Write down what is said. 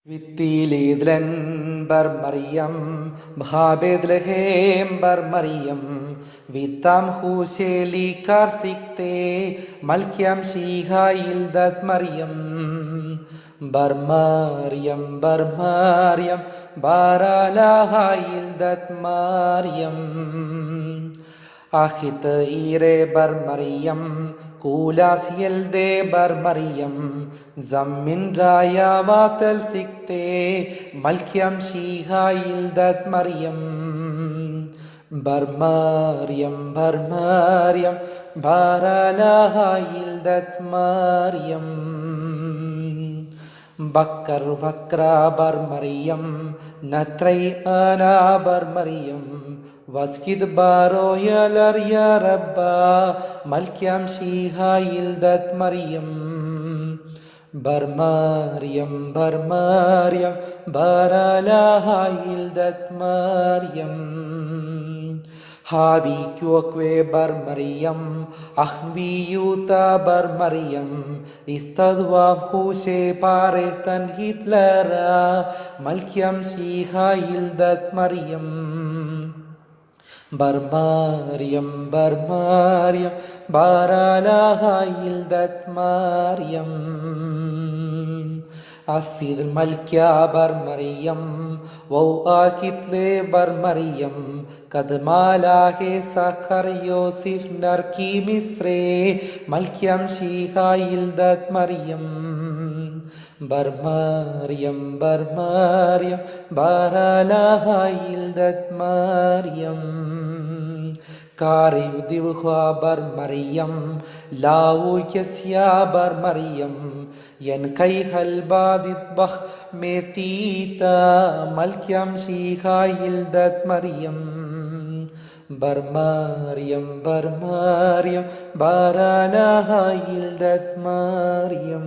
വിത്തിലേദ്രൻ ബർ മറിയം മഹാബേദ്ലഹേം ബർ മറിയം വിത്താം ഹൂശേലി കാർസിക്തേ മൽക്യം ഷീഹായിൽ ദത് മറിയം ബർ മറിയം ബാരാലാഹായിൽ ദത് മറിയം അഹിത് ഈരെ ബർ മറിയം കൂലാസിയൽ ദേ ബർ മറിയം ജമ്മിൻ രായാവാതൽ സിക്തേ മൽക്യം ഷീഹായിൽ ദത് മറിയം ബർ മറിയം ബാരാലാഹായിൽ ദത് മറിയം ബക്കർ ബക്ര ബർ മറിയം നത്രൈ ആന ബർ മറിയം വസ്കിദ് ബാരോയലർ യാ റബ്ബ മൽക്യം ഷീഹായിൽ ദത് മറിയം ബർ മറിയം ബാരാലാഹായിൽ ദത് മറിയം ഹാവിക്യോക്വേ ബർ മറിയം അഹ്വിയൂത ബർ മറിയം ഇസ്തദ്വാം ഹൂശേ പാരേസ്തൻ ഹിറ്റ്ലറ മൽക്യം ഷീഹായിൽ ദത് മറിയം ബർ മറിയം ബാരാലാഹായിൽ ദത് മറിയം അസിദ് മൽക്യ ബർ മറിയം വൗ ആകിത്ലേ ബർ മറിയം കദ്മാലാഹെ സഖർ യോസിഫ് നർക്കി മിസ്രേ മൽക്യം ഷീഹായിൽ ദത് മറിയം ബർ മറിയം ബാരാലാഹായിൽ ദത് മറിയം കാരിവ് ദിവ്ഹ ബർ മറിയം ലാവുയസ്യ ബർ മറിയം യൻ കൈഹൽ ബാദിത് ബഹ് മേതീത മൽക്യം ഷീഹായിൽ ദത് മറിയം ബർ മറിയം ബാരാലാഹായിൽ ദത് മറിയം